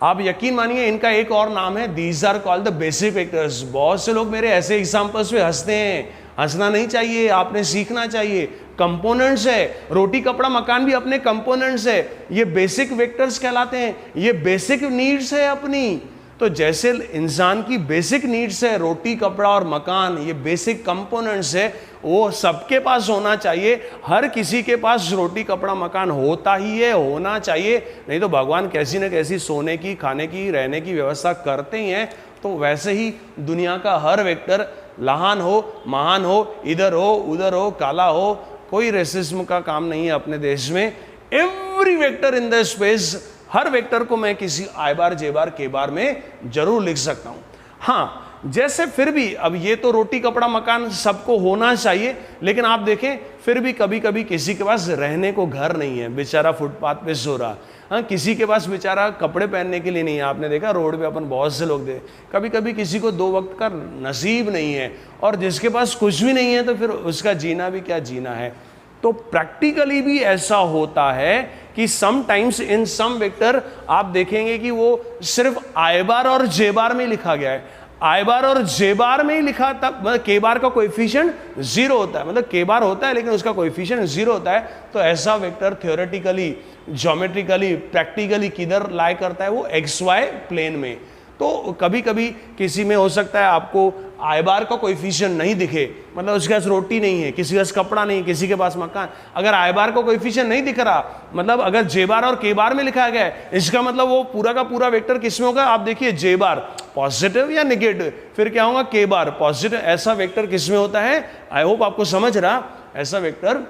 आप यकीन मानिए इनका एक और नाम है, these are called the basic vectors. बहुत से लोग मेरे ऐसे एग्जांपल्स पे हंसते हैं, हंसना नहीं चाहिए, आपने सीखना चाहिए। कंपोनेंट्स है, रोटी कपड़ा मकान भी अपने कंपोनेंट्स है, ये बेसिक वेक्टर्स कहलाते हैं, ये बेसिक नीड्स है अपनी। तो जैसे इंसान की बेसिक नीड्स है रोटी कपड़ा और मकान, ये बेसिक कंपोनेंट्स है, वो सबके पास होना चाहिए। हर किसी के पास रोटी कपड़ा मकान होता ही है, होना चाहिए, नहीं तो भगवान कैसी न कैसी सोने की, खाने की, रहने की व्यवस्था करते ही हैं। तो वैसे ही दुनिया का हर वेक्टर, लहान हो महान हो, इधर हो उधर हो, काला हो, कोई रेसिज्म का काम नहीं है अपने देश में। Every vector in the space, her vector को मैं किसी आई बार जे बार के बार में जरूर लिख सकता हूं। हाँ, जैसे फिर भी अब ये तो रोटी कपड़ा मकान सबको होना चाहिए, लेकिन आप देखें फिर भी कभी कभी किसी के पास रहने को घर नहीं है, बेचारा फुटपाथ पे सो रहा। हाँ, किसी के पास बेचारा कपड़े पहनने के लिए नहीं है। आपने देखा रोड पे अपन बहुत से लोग देखे, कभी कभी किसी को 2 वक्त का नसीब नहीं है, और जिसके पास कुछ भी नहीं है तो फिर उसका जीना भी क्या जीना है। तो प्रैक्टिकली भी ऐसा होता है कि समटाइम्स इन सम वेक्टर आप देखेंगे कि वो सिर्फ आई बार और जे बार में लिखा गया है। आई बार और जे बार में ही लिखा था, मतलब के बार का कोएफिशिएंट 0 होता है, मतलब के बार होता है लेकिन उसका कोएफिशिएंट 0 होता है। तो ऐसा वेक्टर थ्योरेटिकली, ज्योमेट्रिकली, प्रैक्टिकली किधर लाई करता है? वो XY प्लेन में। तो कभी कभी किसी में हो सकता है आपको आई बार का कोएफिशिएंट नहीं दिखे, मतलब उसके पास रोटी नहीं है, किसी के पास कपड़ा नहीं, किसी के पास मकान। अगर आई बार का कोएफिशिएंट नहीं दिख रहा, मतलब अगर जे बार और के बार में लिखा गया है, इसका मतलब वो पूरा का पूरा वेक्टर किस में होगा? आप देखिए, जे बार पॉजिटिव या नेगेटिव, फिर क्या होगा? के बार पॉजिटिव। ऐसा वेक्टर किस में होता है? आई होप आपको समझ रहा, ऐसा वेक्टर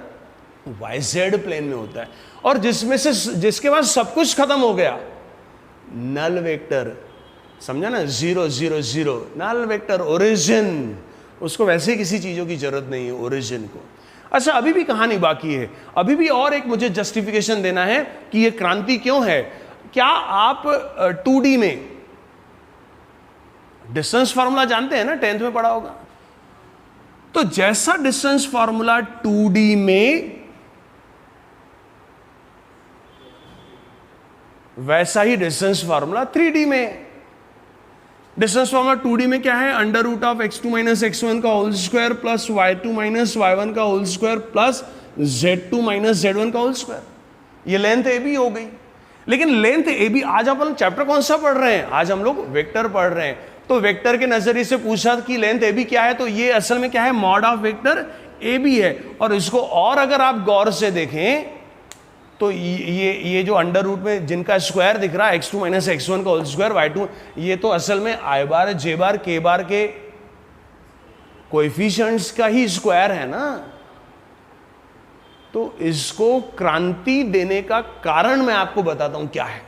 YZ प्लेन में होता है। और जिसमें से जिसके पास सब कुछ खत्म हो गया, नल वेक्टर, समझा ना? 0 0 0 नल वेक्टर, ओरिजिन, उसको वैसे किसी चीजों की जरूरत नहीं है ओरिजिन को। अच्छा, अभी भी कहानी बाकी है, अभी भी और एक मुझे जस्टिफिकेशन देना है कि ये क्रांति क्यों है। क्या आप 2D में डिस्टेंस फार्मूला जानते हैं ना? 10th में पढ़ा होगा। तो जैसा डिस्टेंस फार्मूला 2D में, वैसा ही डिस्टेंस फार्मूला 3D में। डिस्टेंस फॉर्मूला 2D में क्या है, under root of x2 minus x1 का whole square plus y2 minus y1 का whole square plus z2 minus z1 का होल स्क्वायर। ये लेंथ ए बी हो गई। लेकिन लेंथ ए बी, आज अपन चैप्टर कौन सा पढ़ रहे हैं, आज हम लोग वेक्टर पढ़ रहे हैं। तो वेक्टर के नजरिए से पूछा कि लेंथ ए बी क्या है, तो ये असल में क्या है, mod of vector A B है। और इसको और अगर आप गौर से देखें तो ये जो अंडर रूट में जिनका स्क्वायर दिख रहा है x2 माइनस x1 का होल स्क्वायर y2, ये तो असल में i bar j bar k बार के कोएफिशिएंट्स का ही स्क्वायर है ना। तो इसको क्रांति देने का कारण मैं आपको बताता हूं क्या है।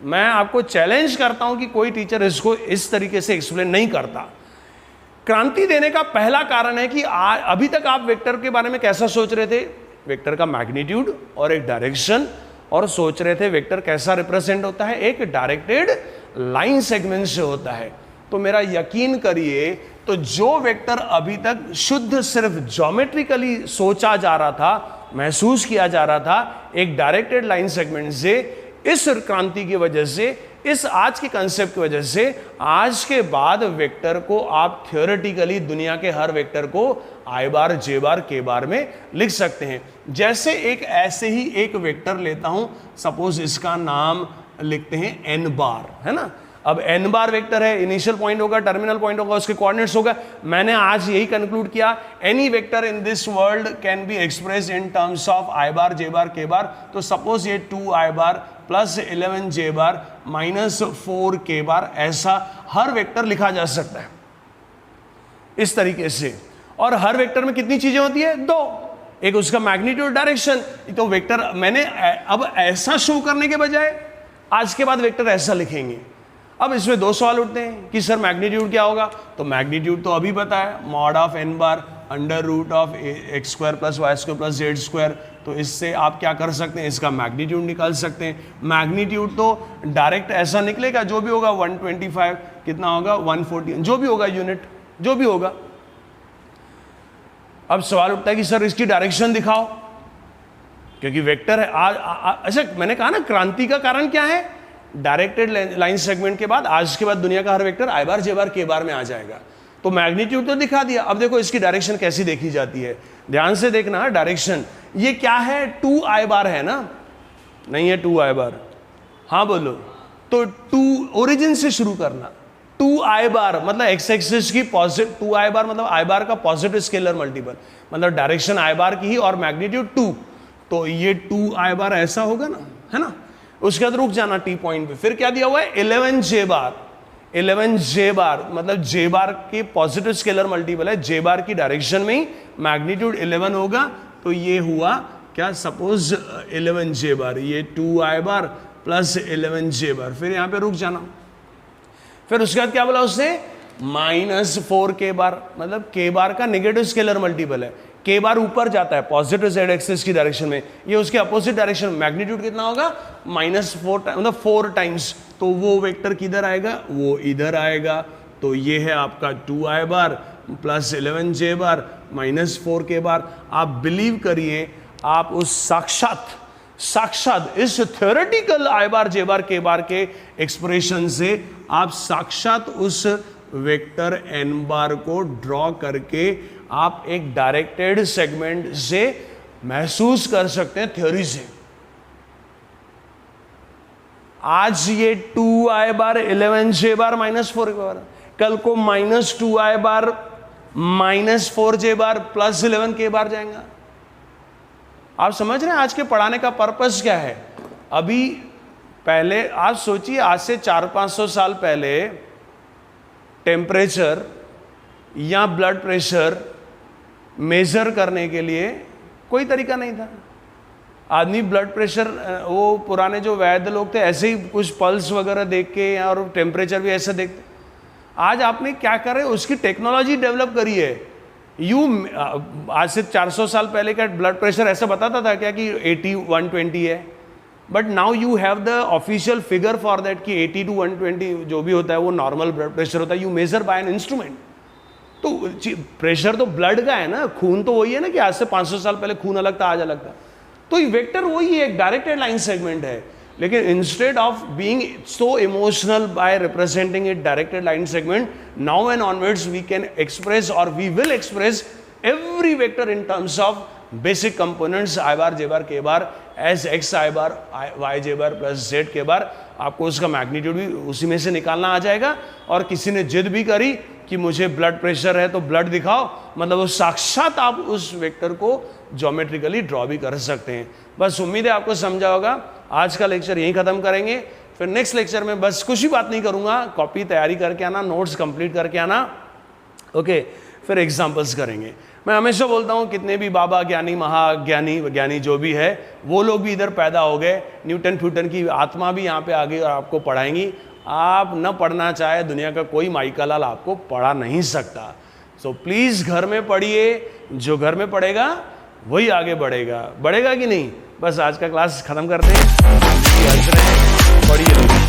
मैं आपको चैलेंज करता हूं कि कोई टीचर इसको इस तरीके से एक्सप्लेन नहीं करता। क्रांति देने का पहला कारण है कि अभी तक आप वेक्टर के बारे में कैसा सोच रहे थे, वेक्टर का मैग्नीट्यूड और एक डायरेक्शन, और सोच रहे थे वेक्टर कैसा रिप्रेजेंट होता है, एक डायरेक्टेड लाइन सेगमेंट से होता है। तो मेरा यकीन करिए, तो जो वेक्टर अभी तक शुद्ध सिर्फ ज्योमेट्रिकली सोचा जा रहा था, महसूस किया जा रहा था एक डायरेक्टेड लाइन सेगमेंट से, इस क्रांति की वजह से, इस आज के कंसेप्ट की वजह से, आज के बाद वेक्टर को आप थियोरेटिकली दुनिया के हर वेक्टर को आई बार जे बार के बार में लिख सकते हैं। जैसे एक ऐसे ही एक वेक्टर लेता हूं, सपोज इसका नाम लिखते हैं एन बार, है ना। अब एन बार वेक्टर है, इनिशियल पॉइंट होगा, टर्मिनल पॉइंट होगा, उसके कोऑर्डिनेट्स होगा। मैंने आज यही कंक्लूड किया, any vector in this world can be express in terms of i bar j bar k bar. तो सपोज ये 2 i bar plus 11 J bar minus 4 के बार, ऐसा हर वेक्टर लिखा जा सकता है इस तरीके से। और हर वेक्टर में कितनी चीजें होती है, 2, एक उसका मैग्नीट्यूड, डायरेक्शन। तो वेक्टर मैंने अब ऐसा शो करने के बजाय आज के बाद वेक्टर ऐसा लिखेंगे। अब इसमें 2 सवाल उठते हैं कि सर मैग्नीट्यूड क्या होगा। तो मैग्नीट्यूड तो अभी पता है, mod of N bar under root of X square plus Y square plus Z square. तो इससे आप क्या कर सकते हैं, इसका मैग्नीट्यूड निकाल सकते हैं। मैग्नीट्यूड तो डायरेक्ट ऐसा निकलेगा, जो भी होगा 125, कितना होगा 140, जो भी होगा यूनिट, जो भी होगा। अब सवाल उठता है कि सर इसकी डायरेक्शन दिखाओ, क्योंकि वेक्टर है। अच्छा, मैंने कहा ना क्रांति का कारण क्या है, डायरेक्टेड लाइन सेगमेंट के बाद आज के बाद दुनिया का हर वेक्टर आई बार जे बार के बार में आ जाएगा। तो मैग्नीट्यूड तो दिखा दिया। अब देखो इसकी डायरेक्शन कैसी देखी जाती है, ध्यान से देखना। डायरेक्शन ये क्या है, 2 आई बार है ना, नहीं है 2 आई बार, हाँ बोलो। तो 2 ओरिजिन से शुरू करना, 2 आई बार मतलब एक्स एक्सिस की पॉजिटिव, 2 आई बार मतलब आई बार का पॉजिटिव स्केलर मल्टीपल, मतलब डायरेक्शन आई बार की ही और मैग्नीट्यूड 2। तो ये 2 आई बार ऐसा होगा ना, है ना। उसके बाद रुक जाना टी पॉइंट पे, फिर क्या दिया हुआ है 11 जे बार। 11 जे बार मतलब जे बार की पॉजिटिव स्केलर मल्टीपल है, जे बार की डायरेक्शन में ही मैग्नीट्यूड 11 होगा। तो ये हुआ क्या, सपोज 11 जे बार, ये 2 आई बार प्लस 11 जे बार। फिर यहाँ पे रुक जाना, फिर उसके बाद क्या बोला उसने, -4 के बार, मतलब के बार का नेगेटिव स्केलर मल्टीपल है। के बार ऊपर जाता है पॉजिटिव जेड एक्सिस की डायरेक्शन में, ये उसके अपोजिट डायरेक्शन में, मैग्नीट्यूड कितना होगा -4 मतलब 4 टाइम्स। तो वो वेक्टर किधर आएगा, वो इधर आएगा। तो ये है आपका 2 आई बार प्लस 11 जे बार -4 के बार। आप बिलीव करिए, आप उस साक्षात इस थ्योरेटिकल आई बार जे बार के बार के एक्सप्रेशन से आप साक्षात उस वेक्टर एन बार को ड्रॉ करके आप एक डायरेक्टेड सेगमेंट से महसूस कर सकते हैं थ्योरी से। आज ये 2 आई बार 11 जे बार -4 के बार, कल को -2 i bar -4 J bar plus 11 के बार जाएगा। आप समझ रहे हैं आज के पढ़ाने का पर्पस क्या है। अभी पहले आप सोचिए, आज से 400-500 साल पहले टेम्परेचर या ब्लड प्रेशर मेजर करने के लिए कोई तरीका नहीं था। आदमी ब्लड प्रेशर, वो पुराने जो वैद्य लोग थे ऐसे ही कुछ पल्स वगैरह देख के और टेम्परेचर भी ऐसा देखते। आज आपने क्या करे, उसकी टेक्नोलॉजी डेवलप करी है। आज से 400 साल पहले का ब्लड प्रेशर ऐसा बताता था क्या कि 80-120 है, but now you have the official figure for that कि 80 to 120 जो भी होता है वो नॉर्मल ब्लड प्रेशर होता है। You measure by an instrument. तो प्रेशर तो ब्लड का है ना, खून तो वही है ना कि आज से 500 साल पहले खून अलग था, आज अलग था। तो ये वेक्टर वही है, एक डायरेक्टेड लाइन सेगमेंट है। लेकिन instead of being so emotional by representing it directed line segment, now and onwards we can express or we will express every vector in terms of basic components I bar j bar k bar as x I bar y j bar plus z k bar। आपको उसका मैग्नीट्यूड भी उसी में से निकालना आ जाएगा। और किसी ने जिद भी करी कि मुझे ब्लड प्रेशर है तो ब्लड दिखाओ, मतलब वो साक्षात आप उस वेक्टर को ज्योमेट्रिकली ड्रॉ भी कर सकते हैं। बस उम्मीद है आपको समझा होगा। आज का लेक्चर यहीं ख़त्म करेंगे, फिर नेक्स्ट लेक्चर में बस कुछ ही बात नहीं करूँगा, कॉपी तैयारी करके आना, नोट्स कंप्लीट करके आना, ओके। फिर एग्जाम्पल्स करेंगे। मैं हमेशा बोलता हूँ कितने भी बाबा ज्ञानी महाज्ञानी वैज्ञानी जो भी है वो लोग भी इधर पैदा हो गए, न्यूटन फ्यूटन की आत्मा भी यहाँ पे आ गई और आपको पढ़ाएंगी। आप न पढ़ना चाहे दुनिया का कोई माइका लाल आपको पढ़ा नहीं सकता। सो प्लीज़ घर में पढ़िए, जो घर में पढ़ेगा वही आगे बढ़ेगा। बढ़ेगा कि नहीं? बस आज का क्लास ख़त्म करते हैं। पढ़िए।